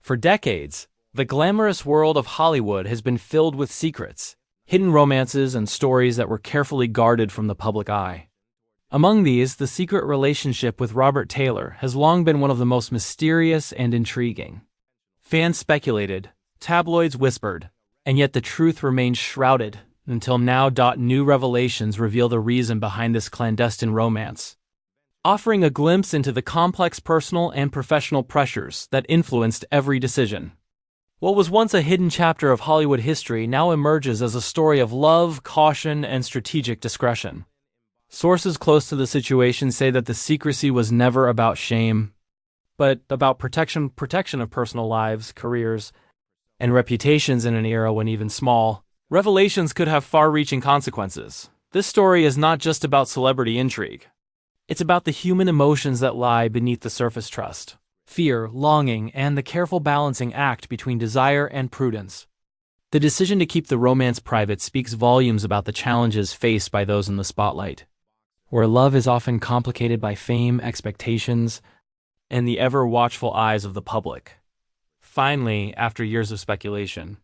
For decades, the glamorous world of Hollywood has been filled with secrets, hidden romances, and stories that were carefully guarded from the public eye. Among these, the secret relationship with Robert Taylor has long been one of the most mysterious and intriguing. Fans speculated, tabloids whispered, and yet the truth remained shrouded until now. New revelations reveal the reason behind this clandestine romance, offering a glimpse into the complex personal and professional pressures that influenced every decision. What was once a hidden chapter of Hollywood history now emerges as a story of love, caution, and strategic discretion. Sources close to the situation say that the secrecy was never about shame, but about protection of personal lives, careers, and reputations in an era when even small revelations could have far-reaching consequences. This story is not just about celebrity intrigue. It's about the human emotions that lie beneath the surface: trust, fear, longing, and the careful balancing act between desire and prudence. The decision to keep the romance private speaks volumes about the challenges faced by those in the spotlight, where love is often complicated by fame, expectations, and the ever-watchful eyes of the public. Finally, after years of speculation,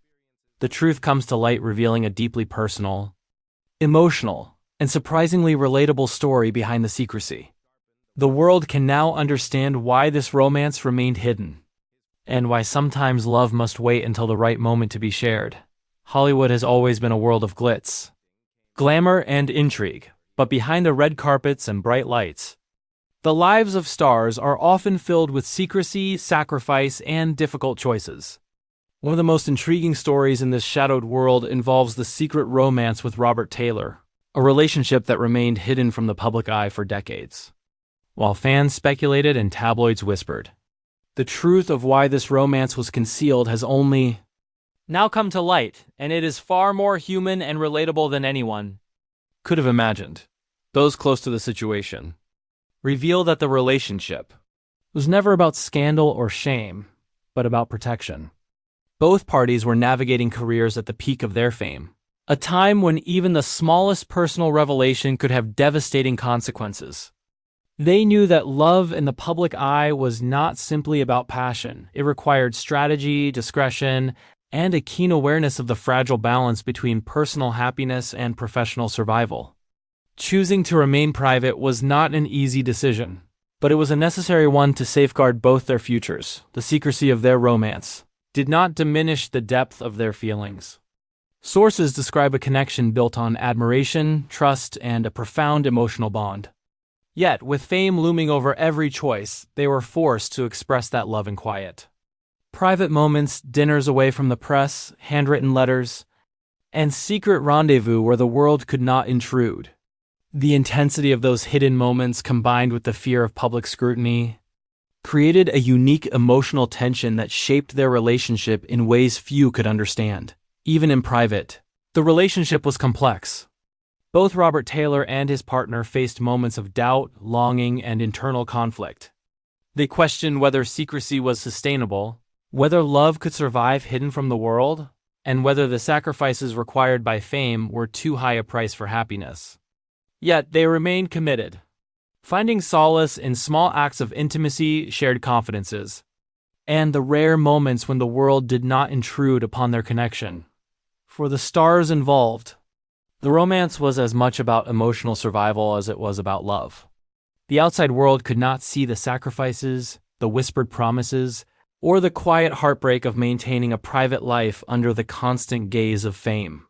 the truth comes to light, revealing a deeply personal, emotional, and surprisingly relatable story behind the secrecy. The world can now understand why this romance remained hidden, and why sometimes love must wait until the right moment to be shared. Hollywood has always been a world of glitz, glamour, and intrigue, but behind the red carpets and bright lights, the lives of stars are often filled with secrecy, sacrifice, and difficult choices. One of the most intriguing stories in this shadowed world involves the secret romance with Robert Taylor, a relationship that remained hidden from the public eye for decades. While fans speculated and tabloids whispered, the truth of why this romance was concealed has only now come to light, and it is far more human and relatable than anyone could have imagined. Those close to the situation reveal that the relationship was never about scandal or shame, but about protection. Both parties were navigating careers at the peak of their fame, a time when even the smallest personal revelation could have devastating consequences. They knew that love in the public eye was not simply about passion. It required strategy, discretion, and a keen awareness of the fragile balance between personal happiness and professional survival. Choosing to remain private was not an easy decision, but it was a necessary one to safeguard both their futures. The secrecy of their romance did not diminish the depth of their feelings. Sources describe a connection built on admiration, trust, and a profound emotional bond. Yet, with fame looming over every choice, they were forced to express that love in quiet. Private moments, dinners away from the press, handwritten letters, and secret rendezvous where the world could not intrude. The intensity of those hidden moments, combined with the fear of public scrutiny, created a unique emotional tension that shaped their relationship in ways few could understand. Even in private, the relationship was complex. Both Robert Taylor and his partner faced moments of doubt, longing, and internal conflict. They questioned whether secrecy was sustainable, whether love could survive hidden from the world, and whether the sacrifices required by fame were too high a price for happiness. Yet they remained committed, finding solace in small acts of intimacy, shared confidences, and the rare moments when the world did not intrude upon their connection. For the stars involved, the romance was as much about emotional survival as it was about love. The outside world could not see the sacrifices, the whispered promises, or the quiet heartbreak of maintaining a private life under the constant gaze of fame.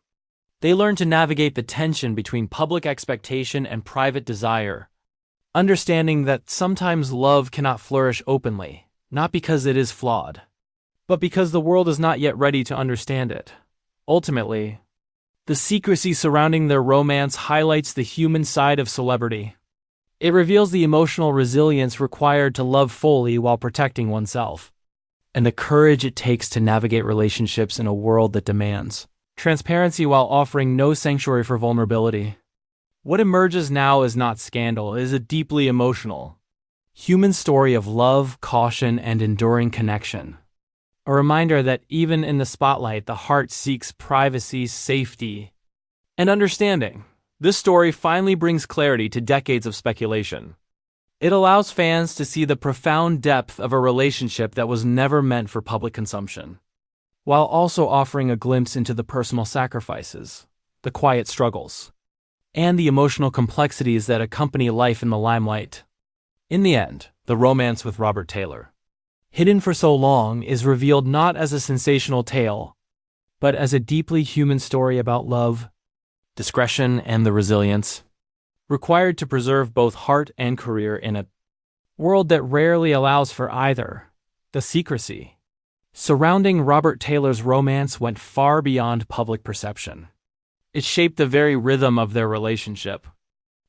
They learned to navigate the tension between public expectation and private desire, understanding that sometimes love cannot flourish openly, not because it is flawed, but because the world is not yet ready to understand it. Ultimately, the secrecy surrounding their romance highlights the human side of celebrity. It reveals the emotional resilience required to love fully while protecting oneself, and the courage it takes to navigate relationships in a world that demands transparency while offering no sanctuary for vulnerability. What emerges now is not scandal, it is a deeply emotional, human story of love, caution, and enduring connection. A reminder that even in the spotlight, the heart seeks privacy, safety, and understanding. This story finally brings clarity to decades of speculation. It allows fans to see the profound depth of a relationship that was never meant for public consumption, while also offering a glimpse into the personal sacrifices, the quiet struggles, and the emotional complexities that accompany life in the limelight. In the end, the romance with Robert Taylor, hidden for so long, is revealed not as a sensational tale, but as a deeply human story about love, discretion, and the resilience required to preserve both heart and career in a world that rarely allows for either. The secrecy surrounding Robert Taylor's romance went far beyond public perception. It shaped the very rhythm of their relationship.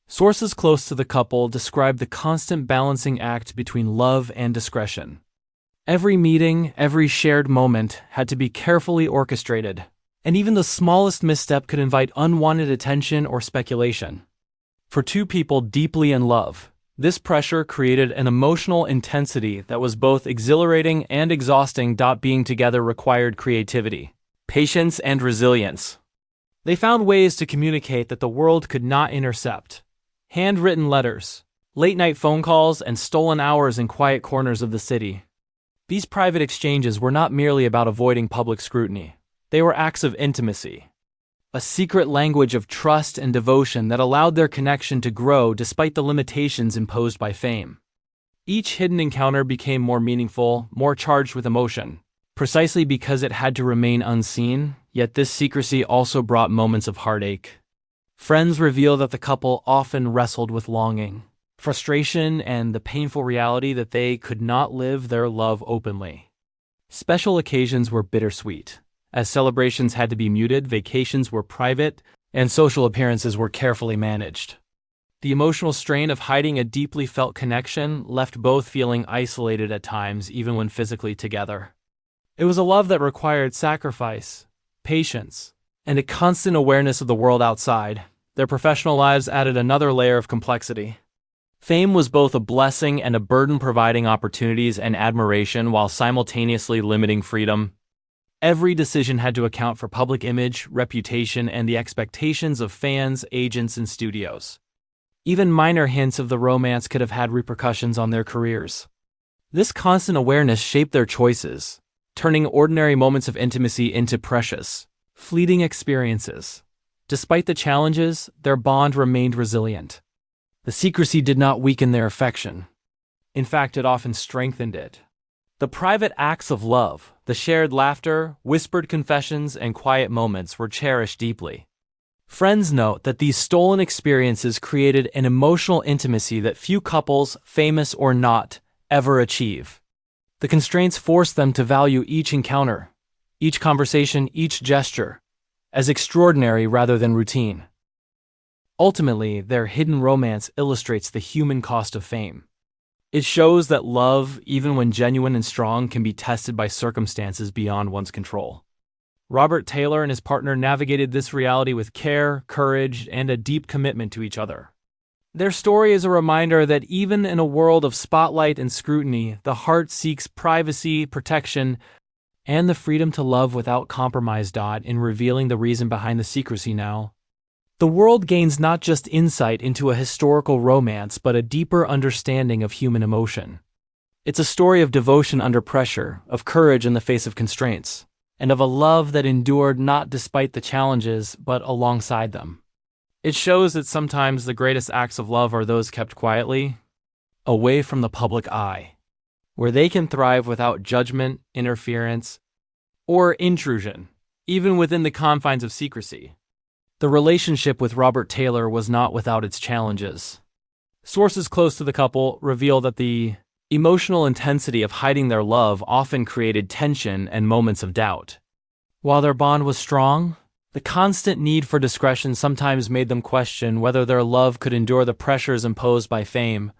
Sources close to the couple describe the constant balancing act between love and discretion. Every meeting, every shared moment had to be carefully orchestrated, and even the smallest misstep could invite unwanted attention or speculation. For two people deeply in love, this pressure created an emotional intensity that was both exhilarating and exhausting. Being together required creativity, patience, and resilience. They found ways to communicate that the world could not intercept. Handwritten letters, late-night phone calls, and stolen hours in quiet corners of the city. These private exchanges were not merely about avoiding public scrutiny. They were acts of intimacy, a secret language of trust and devotion that allowed their connection to grow despite the limitations imposed by fame. Each hidden encounter became more meaningful, more charged with emotion, precisely because it had to remain unseen, yet this secrecy also brought moments of heartache. Friends reveal that the couple often wrestled with longing, frustration, and the painful reality that they could not live their love openly. Special occasions were bittersweet, as celebrations had to be muted, vacations were private, and social appearances were carefully managed. The emotional strain of hiding a deeply felt connection left both feeling isolated at times, even when physically together. It was a love that required sacrifice, patience, and a constant awareness of the world outside. Their professional lives added another layer of complexity. Fame was both a blessing and a burden, providing opportunities and admiration while simultaneously limiting freedom. Every decision had to account for public image, reputation, and the expectations of fans, agents, and studios. Even minor hints of the romance could have had repercussions on their careers. This constant awareness shaped their choices, turning ordinary moments of intimacy into precious, fleeting experiences. Despite the challenges, their bond remained resilient. The secrecy did not weaken their affection. In fact, it often strengthened it. The private acts of love, the shared laughter, whispered confessions, and quiet moments were cherished deeply. Friends note that these stolen experiences created an emotional intimacy that few couples, famous or not, ever achieve. The constraints forced them to value each encounter, each conversation, each gesture, as extraordinary rather than routine. Ultimately, their hidden romance illustrates the human cost of fame. It shows that love, even when genuine and strong, can be tested by circumstances beyond one's control. Robert Taylor and his partner navigated this reality with care, courage, and a deep commitment to each other. Their story is a reminder that even in a world of spotlight and scrutiny, the heart seeks privacy, protection, and the freedom to love without compromise. In revealing the reason behind the secrecy now, the world gains not just insight into a historical romance but a deeper understanding of human emotion. It's a story of devotion under pressure, of courage in the face of constraints, and of a love that endured not despite the challenges but alongside them. It shows that sometimes the greatest acts of love are those kept quietly, away from the public eye, where they can thrive without judgment, interference, or intrusion, even within the confines of secrecy. The relationship with Robert Taylor was not without its challenges. Sources close to the couple reveal that the emotional intensity of hiding their love often created tension and moments of doubt. While their bond was strong, the constant need for discretion sometimes made them question whether their love could endure the pressures imposed by fame,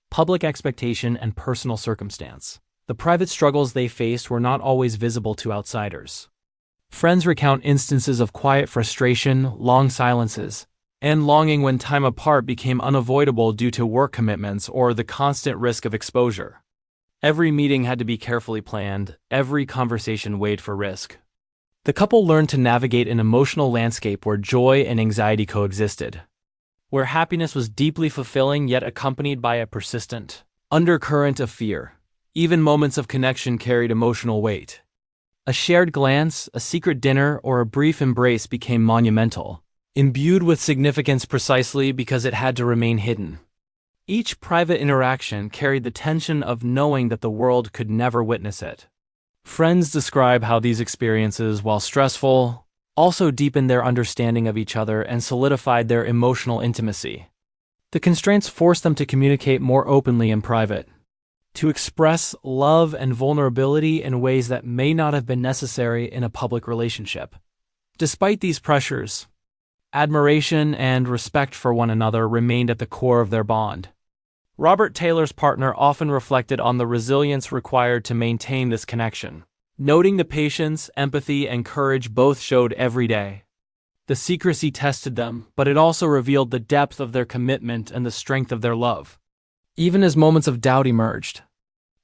public expectation, and personal circumstance. The private struggles they faced were not always visible to outsiders. Friends recount instances of quiet frustration, long silences, and longing when time apart became unavoidable due to work commitments or the constant risk of exposure. Every meeting had to be carefully planned, every conversation weighed for risk. The couple learned to navigate an emotional landscape where joy and anxiety coexisted. where happiness was deeply fulfilling yet accompanied by a persistent undercurrent of fear. Even moments of connection carried emotional weight. A shared glance, a secret dinner, or a brief embrace became monumental, imbued with significance precisely because it had to remain hidden. Each private interaction carried the tension of knowing that the world could never witness it. Friends describe how these experiences, while stressful, also deepened their understanding of each other and solidified their emotional intimacy. The constraints forced them to communicate more openly in private, to express love and vulnerability in ways that may not have been necessary in a public relationship. Despite these pressures, admiration and respect for one another remained at the core of their bond. Robert Taylor's partner often reflected on the resilience required to maintain this connection, noting the patience, empathy, and courage both showed every day. The secrecy tested them, but it also revealed the depth of their commitment and the strength of their love. Even as moments of doubt emerged,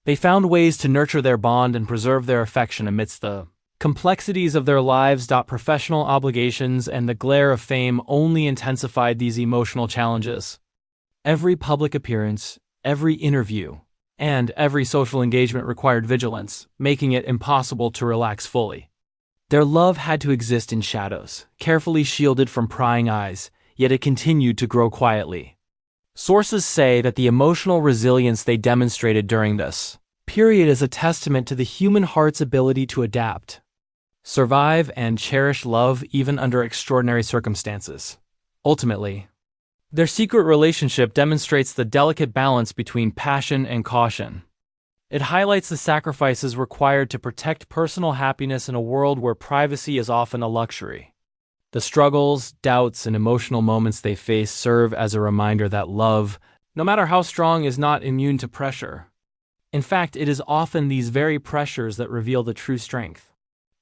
they found ways to nurture their bond and preserve their affection amidst the complexities of their lives. Professional obligations and the glare of fame only intensified these emotional challenges. Every public appearance, every interview, and every social engagement required vigilance, making it impossible to relax fully. Their love had to exist in shadows, carefully shielded from prying eyes, yet it continued to grow quietly. Sources say that the emotional resilience they demonstrated during this period is a testament to the human heart's ability to adapt, survive, and cherish love even under extraordinary circumstances. Ultimately, their secret relationship demonstrates the delicate balance between passion and caution. It highlights the sacrifices required to protect personal happiness in a world where privacy is often a luxury. The struggles, doubts, and emotional moments they face serve as a reminder that love, no matter how strong, is not immune to pressure. In fact, it is often these very pressures that reveal the true strength,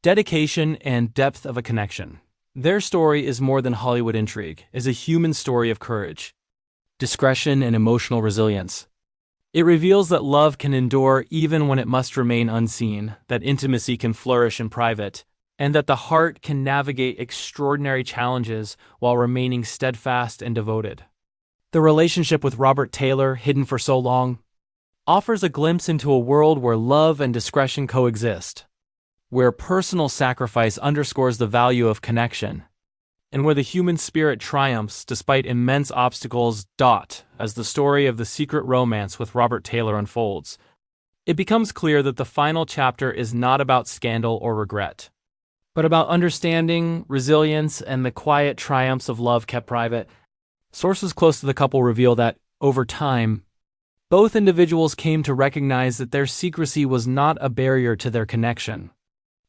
dedication, and depth of a connection. Their story is more than Hollywood intrigue, it is a human story of courage, discretion, and emotional resilience. It reveals that love can endure even when it must remain unseen, that intimacy can flourish in private, and that the heart can navigate extraordinary challenges while remaining steadfast and devoted. The relationship with Robert Taylor, hidden for so long, offers a glimpse into a world where love and discretion coexist, where personal sacrifice underscores the value of connection, and where the human spirit triumphs despite immense obstacles. As the story of the secret romance with Robert Taylor unfolds, it becomes clear that the final chapter is not about scandal or regret, but about understanding, resilience, and the quiet triumphs of love kept private. Sources close to the couple reveal that, over time, both individuals came to recognize that their secrecy was not a barrier to their connection,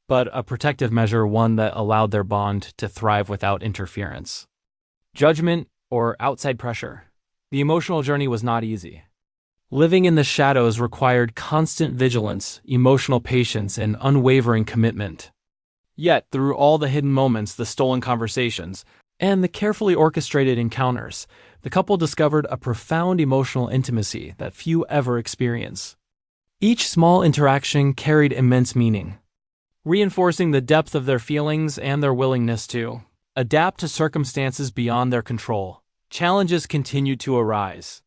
but a protective measure, one that allowed their bond to thrive without interference, judgment, or outside pressure. The emotional journey was not easy. Living in the shadows required constant vigilance, emotional patience, and unwavering commitment. Yet, through all the hidden moments, the stolen conversations, and the carefully orchestrated encounters, the couple discovered a profound emotional intimacy that few ever experience. Each small interaction carried immense meaning, reinforcing the depth of their feelings and their willingness to adapt to circumstances beyond their control. Challenges continued to arise,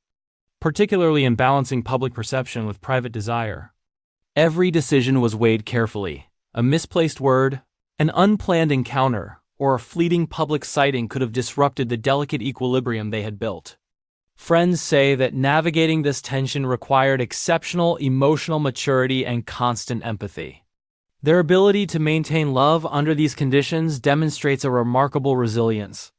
particularly in balancing public perception with private desire. Every decision was weighed carefully. A misplaced word, an unplanned encounter, or a fleeting public sighting could have disrupted the delicate equilibrium they had built. Friends say that navigating this tension required exceptional emotional maturity and constant empathy. Their ability to maintain love under these conditions demonstrates a remarkable resilience,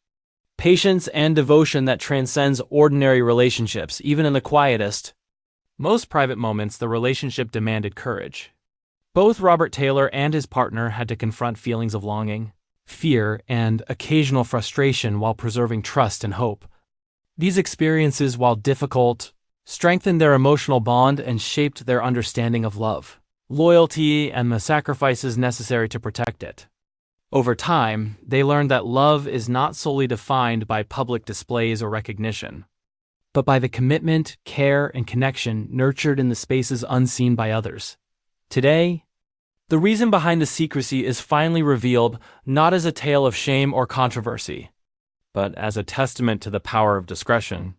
patience, and devotion that transcends ordinary relationships. Even in the quietest, most private moments, the relationship demanded courage. Both Robert Taylor and his partner had to confront feelings of longing, fear, and occasional frustration while preserving trust and hope. These experiences, while difficult, strengthened their emotional bond and shaped their understanding of love, loyalty, and the sacrifices necessary to protect it. Over time, they learned that love is not solely defined by public displays or recognition, but by the commitment, care, and connection nurtured in the spaces unseen by others. Today, the reason behind the secrecy is finally revealed, not as a tale of shame or controversy, but as a testament to the power of discretion,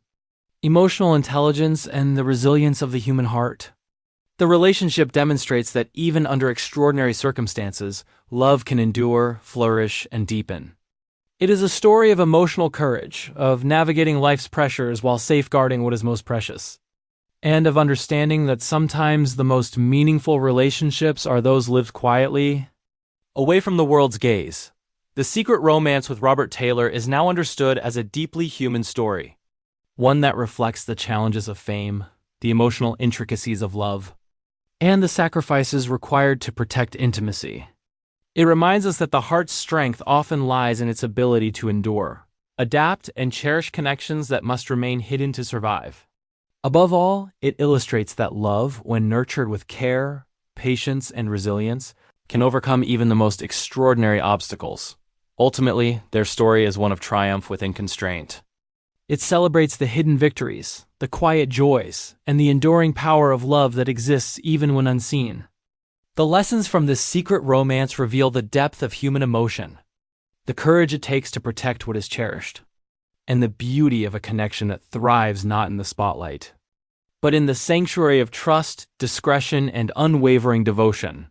emotional intelligence, and the resilience of the human heart. The relationship demonstrates that even under extraordinary circumstances, love can endure, flourish, and deepen. It is a story of emotional courage, of navigating life's pressures while safeguarding what is most precious, and of understanding that sometimes the most meaningful relationships are those lived quietly, away from the world's gaze. The Secret Romance with Robert Taylor is now understood as a deeply human story, one that reflects the challenges of fame, the emotional intricacies of love, and the sacrifices required to protect intimacy. It reminds us that the heart's strength often lies in its ability to endure, adapt, and cherish connections that must remain hidden to survive. Above all, it illustrates that love, when nurtured with care, patience, and resilience, can overcome even the most extraordinary obstacles. Ultimately, their story is one of triumph within constraint. It celebrates the hidden victories, the quiet joys, and the enduring power of love that exists even when unseen. The lessons from this secret romance reveal the depth of human emotion, the courage it takes to protect what is cherished, and the beauty of a connection that thrives not in the spotlight, but in the sanctuary of trust, discretion, and unwavering devotion.